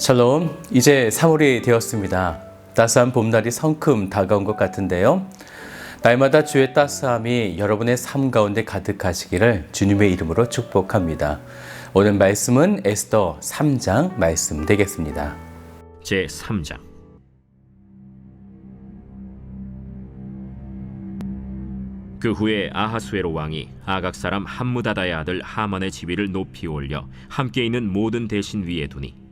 샬롬, 이제 3월이 되었습니다. 따스한 봄날이 성큼 다가온 것 같은데요. 날마다 주의 따스함이 여러분의 삶 가운데 가득하시기를 주님의 이름으로 축복합니다. 오늘 말씀은 에스더 3장 말씀 되겠습니다. 제3장. 그 후에 아하수에로 왕이 아각 사람 함무다다의 아들 하만의 지위를 높이 올려 함께 있는 모든 대신 위에 두니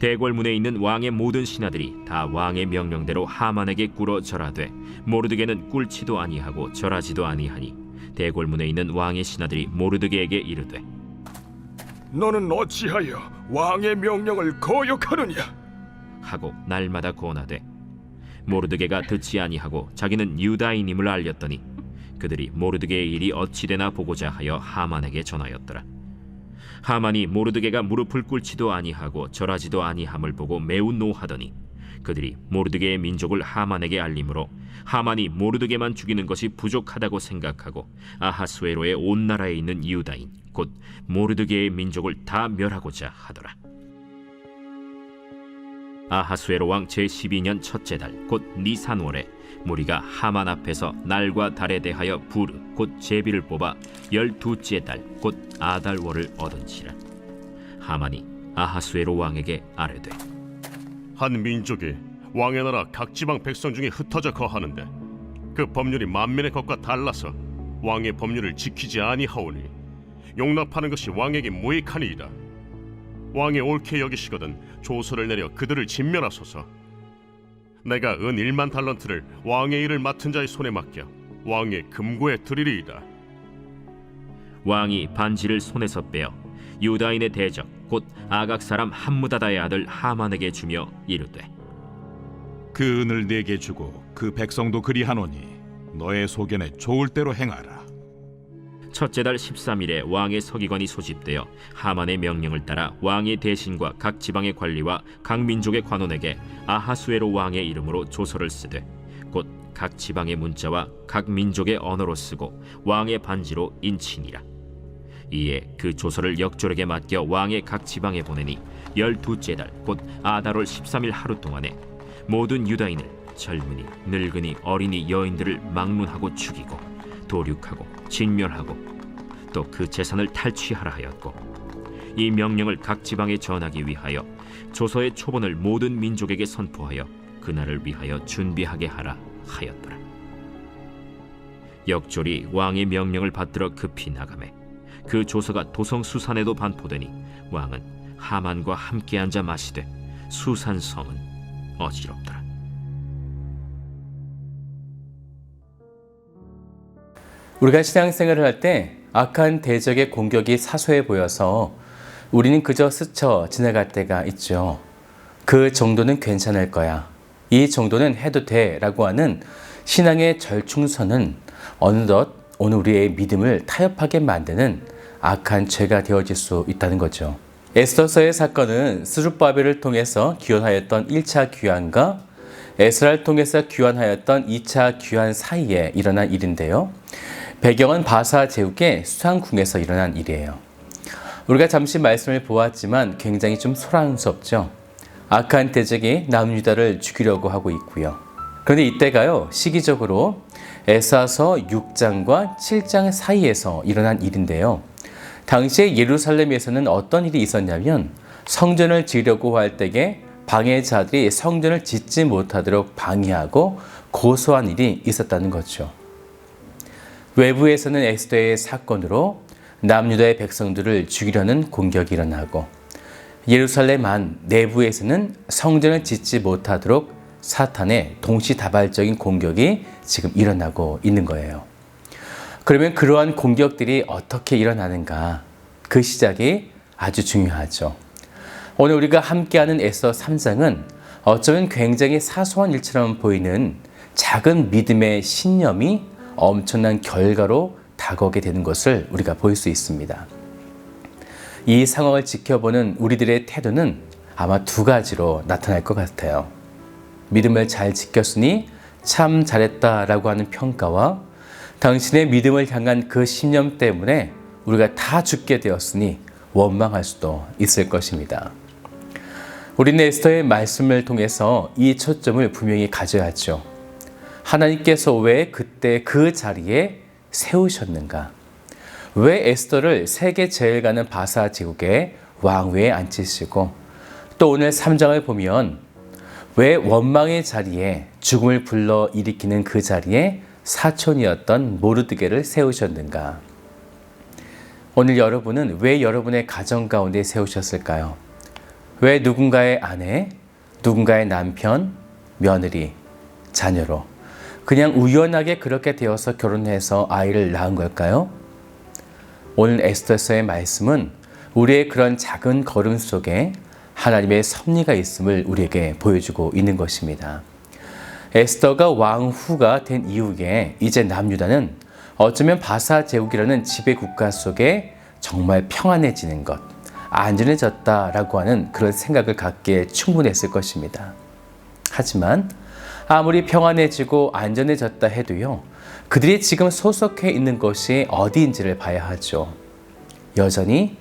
대궐문에 있는 왕의 모든 신하들이 다 왕의 명령대로 하만에게 꿇어 절하되 모르드게는 꿇지도 아니하고 절하지도 아니하니 대궐문에 있는 왕의 신하들이 모르드게에게 이르되 너는 어찌하여 왕의 명령을 거역하느냐 하고 날마다 권하되 모르드게가 듣지 아니하고 자기는 유다인임을 알렸더니 그들이 모르드게의 일이 어찌되나 보고자 하여 하만에게 전하였더라. 하만이 모르드게가 무릎을 꿇지도 아니하고 절하지도 아니함을 보고 매우 노하더니 그들이 모르드게의 민족을 하만에게 알림으로 하만이 모르드게만 죽이는 것이 부족하다고 생각하고 아하수에로의 온 나라에 있는 유다인 곧 모르드게의 민족을 다 멸하고자 하더라. 아하수에로 왕 제12년 첫째 달 곧 니산월에 무리가 하만 앞에서 날과 달에 대하여 부르 곧 제비를 뽑아 12째 달 곧 아달월을 얻은지라. 하만이 아하수에로 왕에게 아뢰되 한 민족이 왕의 나라 각 지방 백성 중에 흩어져 거하는데 그 법률이 만민의 것과 달라서 왕의 법률을 지키지 아니하오니 용납하는 것이 왕에게 무익하니이다. 왕이 옳게 여기시거든 조서를 내려 그들을 진멸하소서. 내가 은 1만 달란트를 왕의 일을 맡은 자의 손에 맡겨 왕의 금고에 드리리이다. 왕이 반지를 손에서 빼어 유다인의 대적 곧 아각 사람 함무다다의 아들 하만에게 주며 이르되 그 은을 내게 주고 그 백성도 그리하노니 너의 소견에 좋을 대로 행하라. 첫째 달 13일에 왕의 서기관이 소집되어 하만의 명령을 따라 왕의 대신과 각 지방의 관리와 각 민족의 관원에게 아하수에로 왕의 이름으로 조서를 쓰되 곧 각 지방의 문자와 각 민족의 언어로 쓰고 왕의 반지로 인치니라. 이에 그 조서를 역졸에게 맡겨 왕의 각 지방에 보내니 12째 달 곧 아달월 13일 하루 동안에 모든 유다인을 젊은이 늙은이 어린이 여인들을 막론하고 죽이고 도륙하고 진멸하고 또 그 재산을 탈취하라 하였고 이 명령을 각 지방에 전하기 위하여 조서의 초본을 모든 민족에게 선포하여 그날을 위하여 준비하게 하라 하였더라. 역졸이 왕의 명령을 받들어 급히 나가매 그 조서가 도성 수산에도 반포되니 왕은 하만과 함께 앉아 마시되 수산 성은 어지럽더라. 우리가 신앙생활을 할 때 악한 대적의 공격이 사소해 보여서 우리는 그저 스쳐 지나갈 때가 있죠. 그 정도는 괜찮을 거야. 이 정도는 해도 돼 라고 하는 신앙의 절충선은 어느덧 오늘 우리의 믿음을 타협하게 만드는 악한 죄가 되어질 수 있다는 거죠. 에스더서의 사건은 스룹바벨을 통해서 귀환하였던 1차 귀환과 에스라를 통해서 귀환하였던 2차 귀환 사이에 일어난 일인데요. 배경은 바사 제국의 수상궁에서 일어난 일이에요. 우리가 잠시 말씀을 보았지만 굉장히 좀 소란스럽죠. 악한 대적이 남유다를 죽이려고 하고 있고요. 그런데 이때가요, 시기적으로 에스라서 6장과 7장 사이에서 일어난 일인데요. 당시에 예루살렘에서는 어떤 일이 있었냐면 성전을 지으려고 할 때에 방해자들이 성전을 짓지 못하도록 방해하고 고소한 일이 있었다는 거죠. 외부에서는 에스더의 사건으로 남유다의 백성들을 죽이려는 공격이 일어나고 예루살렘 안 내부에서는 성전을 짓지 못하도록 사탄의 동시다발적인 공격이 지금 일어나고 있는 거예요. 그러면 그러한 공격들이 어떻게 일어나는가? 그 시작이 아주 중요하죠. 오늘 우리가 함께하는 에스더 3장은 어쩌면 굉장히 사소한 일처럼 보이는 작은 믿음의 신념이 엄청난 결과로 다가오게 되는 것을 우리가 볼 수 있습니다. 이 상황을 지켜보는 우리들의 태도는 아마 두 가지로 나타날 것 같아요. 믿음을 잘 지켰으니 참 잘했다라고 하는 평가와 당신의 믿음을 향한 그 신념 때문에 우리가 다 죽게 되었으니 원망할 수도 있을 것입니다. 우리는 에스더의 말씀을 통해서 이 초점을 분명히 가져야죠. 하나님께서 왜 그때 그 자리에 세우셨는가? 왜 에스더를 세계 제일 가는 바사 제국의 왕위에 앉히시고 또 오늘 3장을 보면 왜 원망의 자리에 죽음을 불러 일으키는 그 자리에 사촌이었던 모르드게를 세우셨는가? 오늘 여러분은 왜 여러분의 가정 가운데 세우셨을까요? 왜 누군가의 아내, 누군가의 남편, 며느리, 자녀로 그냥 우연하게 그렇게 되어서 결혼해서 아이를 낳은 걸까요? 오늘 에스더서의 말씀은 우리의 그런 작은 걸음 속에 하나님의 섭리가 있음을 우리에게 보여주고 있는 것입니다. 에스더가 왕후가 된 이후에 이제 남유다는 어쩌면 바사 제국이라는 지배 국가 속에 정말 평안해지는 것, 안전해졌다라고 하는 그런 생각을 갖기에 충분했을 것입니다. 하지만 아무리 평안해지고 안전해졌다 해도요, 그들이 지금 소속해 있는 것이 어디인지를 봐야 하죠. 여전히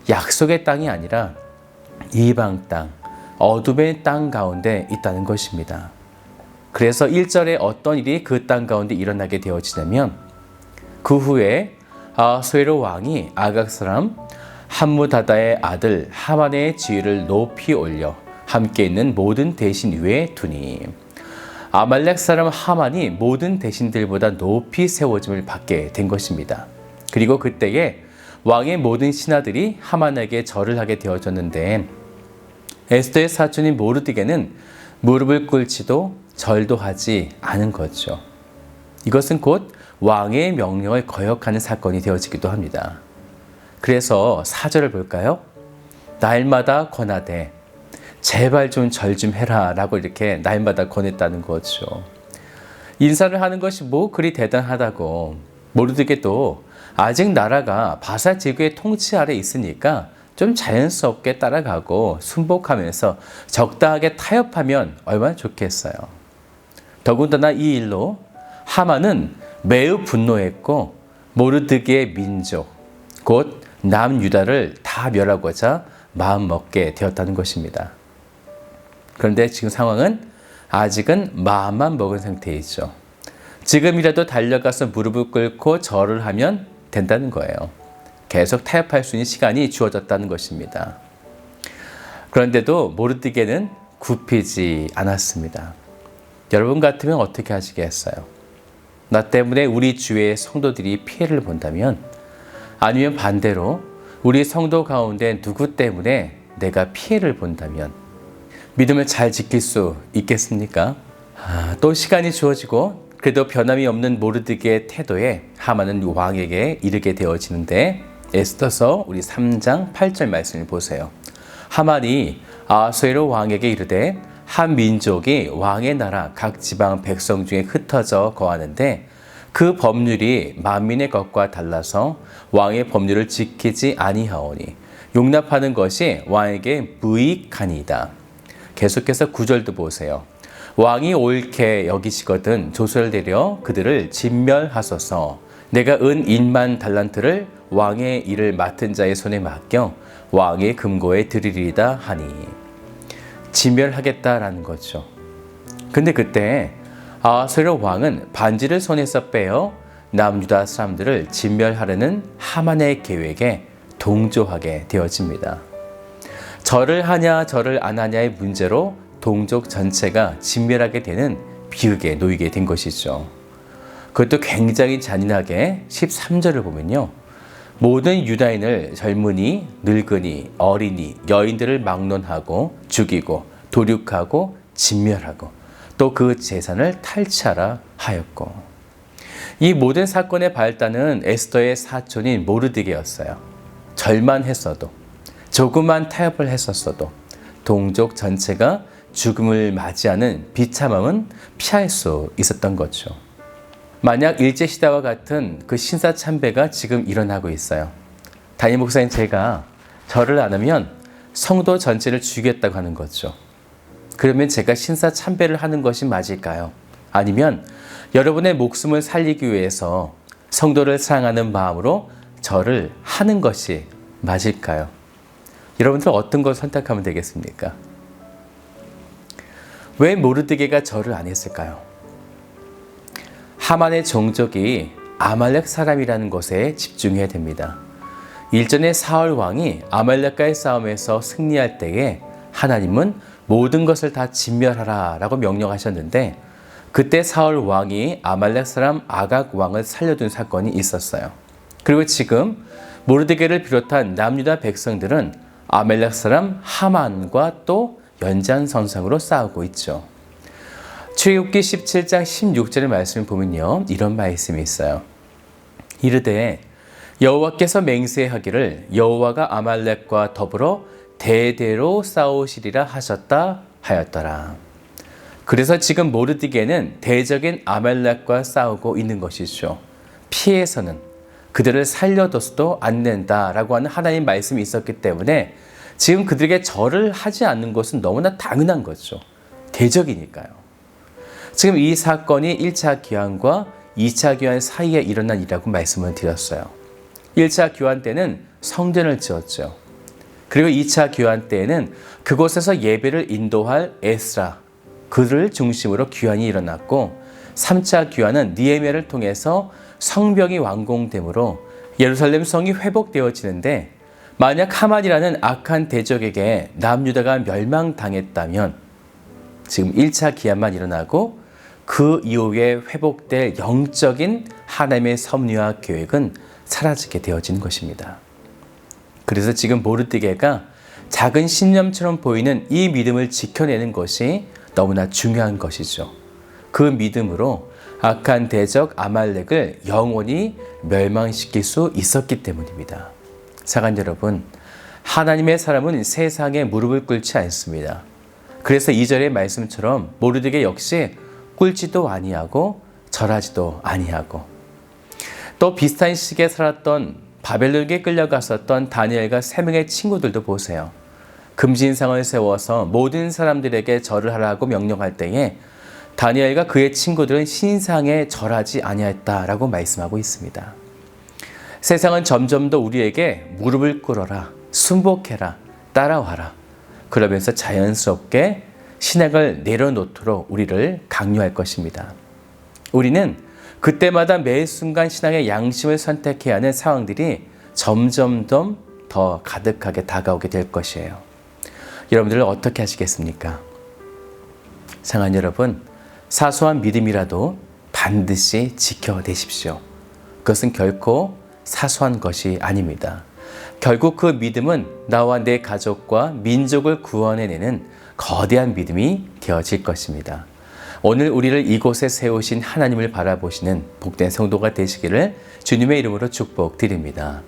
약속의 땅이 아니라 이방 땅, 어둠의 땅 가운데 있다는 것입니다. 그래서 1절에 어떤 일이 그 땅 가운데 일어나게 되어지냐면 그 후에 아하수에로 왕이 아각 사람 함무다다의 아들 하만의 지위를 높이 올려 함께 있는 모든 대신 위에 두니 아말렉 사람 하만이 모든 대신들보다 높이 세워짐을 받게 된 것입니다. 그리고 그때에 왕의 모든 신하들이 하만에게 절을 하게 되어졌는데 에스더의 사촌인 모르드게는 무릎을 꿇지도 절도 하지 않은 거죠. 이것은 곧 왕의 명령을 거역하는 사건이 되어지기도 합니다. 그래서 4절을 볼까요? 날마다 권하되 제발 좀 절 좀 해라 라고 이렇게 날마다 권했다는 거죠. 인사를 하는 것이 뭐 그리 대단하다고. 모르드게도 아직 나라가 바사 제국의 통치 아래 있으니까 좀 자연스럽게 따라가고 순복하면서 적당하게 타협하면 얼마나 좋겠어요. 더군다나 이 일로 하만은 매우 분노했고 모르드게의 민족, 곧 남유다를 다 멸하고자 마음먹게 되었다는 것입니다. 그런데 지금 상황은 아직은 마음만 먹은 상태이죠. 지금이라도 달려가서 무릎을 꿇고 절을 하면 된다는 거예요. 계속 타협할 수 있는 시간이 주어졌다는 것입니다. 그런데도 모르드게는 굽히지 않았습니다. 여러분 같으면 어떻게 하시겠어요? 나 때문에 우리 주위의 성도들이 피해를 본다면, 아니면 반대로 우리 성도 가운데 누구 때문에 내가 피해를 본다면 믿음을 잘 지킬 수 있겠습니까? 또 시간이 주어지고 그래도 변함이 없는 모르드게의 태도에 하만은 왕에게 이르게 되어지는데 에스더서 우리 3장 8절 말씀을 보세요. 하만이 아하수에로 왕에게 이르되 한 민족이 왕의 나라 각 지방 백성 중에 흩어져 거하는데 그 법률이 만민의 것과 달라서 왕의 법률을 지키지 아니하오니 용납하는 것이 왕에게 무익하니이다. 계속해서 9절도 보세요. 왕이 옳게 여기시거든 조서를 내려 그들을 진멸하소서. 내가 은 1만 달란트를 왕의 일을 맡은 자의 손에 맡겨 왕의 금고에 드리리이다 하니. 진멸하겠다라는 거죠. 근데 그때 아하수에로 왕은 반지를 손에서 빼어 남유다 사람들을 진멸하려는 하만의 계획에 동조하게 되어집니다. 절을 하냐 절을 안 하냐의 문제로 동족 전체가 진멸하게 되는 비극에 놓이게 된 것이죠. 그것도 굉장히 잔인하게 13절을 보면요. 모든 유다인을 젊은이, 늙은이, 어린이, 여인들을 막론하고 죽이고 도륙하고 진멸하고 또 그 재산을 탈취하라 하였고, 이 모든 사건의 발단은 에스더의 사촌인 모르드게였어요. 절만 했어도, 조그만 타협을 했었어도 동족 전체가 죽음을 맞이하는 비참함은 피할 수 있었던 거죠. 만약 일제시대와 같은 그 신사참배가 지금 일어나고 있어요. 담임 목사인 제가 절을 안 하면 성도 전체를 죽이겠다고 하는 거죠. 그러면 제가 신사참배를 하는 것이 맞을까요? 아니면 여러분의 목숨을 살리기 위해서 성도를 사랑하는 마음으로 절을 하는 것이 맞을까요? 여러분들 어떤 걸 선택하면 되겠습니까? 왜 모르드게가 절을 안 했을까요? 하만의 종족이 아말렉 사람이라는 것에 집중해야 됩니다. 일전에 사울 왕이 아말렉과의 싸움에서 승리할 때에 하나님은 모든 것을 다 진멸하라 라고 명령하셨는데 그때 사울 왕이 아말렉 사람 아각 왕을 살려둔 사건이 있었어요. 그리고 지금 모르드게를 비롯한 남유다 백성들은 아말렉 사람 하만과 또 연장선상으로 싸우고 있죠. 출애굽기 17장 16절의 말씀을 보면요, 이런 말씀이 있어요. 이르되 여호와께서 맹세하기를 여호와가 아말렉과 더불어 대대로 싸우시리라 하셨다 하였더라. 그래서 지금 모르드게는 대적인 아말렉과 싸우고 있는 것이죠. 피해서는 그들을 살려둬서도 안 된다라고 하는 하나님 말씀이 있었기 때문에 지금 그들에게 절을 하지 않는 것은 너무나 당연한 거죠. 대적이니까요. 지금 이 사건이 1차 기환과 2차 기환 사이에 일어난 일이라고 말씀을 드렸어요. 1차 기환 때는 성전을 지었죠. 그리고 2차 기환 때에는 그곳에서 예배를 인도할 에스라, 그를 중심으로 기환이 일어났고 3차 기환은 니에미아를 통해서 성벽이 완공되므로 예루살렘 성이 회복되어지는데 만약 하만이라는 악한 대적에게 남유다가 멸망당했다면 지금 1차 기환만 일어나고 그 이후에 회복될 영적인 하나님의 섭리와 계획은 사라지게 되어지는 것입니다. 그래서 지금 모르드게가 작은 신념처럼 보이는 이 믿음을 지켜내는 것이 너무나 중요한 것이죠. 그 믿음으로 악한 대적 아말렉을 영원히 멸망시킬 수 있었기 때문입니다. 사랑하는 여러분, 하나님의 사람은 세상에 무릎을 꿇지 않습니다. 그래서 2절의 말씀처럼 모르드게 역시 꿇지도 아니하고 절하지도 아니하고 또 비슷한 시기에 살았던 바벨론에 끌려갔었던 다니엘과 3명의 친구들도 보세요. 금신상을 세워서 모든 사람들에게 절을 하라고 명령할 때에 다니엘과 그의 친구들은 신상에 절하지 아니하였다라고 말씀하고 있습니다. 세상은 점점 더 우리에게 무릎을 꿇어라, 순복해라, 따라와라. 그러면서 자연스럽게 신앙을 내려놓도록 우리를 강요할 것입니다. 우리는 그때마다 매 순간 신앙의 양심을 선택해야 하는 상황들이 점점 더 가득하게 다가오게 될 것이에요. 여러분들은 어떻게 하시겠습니까? 사랑하는 여러분, 사소한 믿음이라도 반드시 지켜내십시오. 그것은 결코 사소한 것이 아닙니다. 결국 그 믿음은 나와 내 가족과 민족을 구원해내는 거대한 믿음이 되어질 것입니다. 오늘 우리를 이곳에 세우신 하나님을 바라보시는 복된 성도가 되시기를 주님의 이름으로 축복드립니다.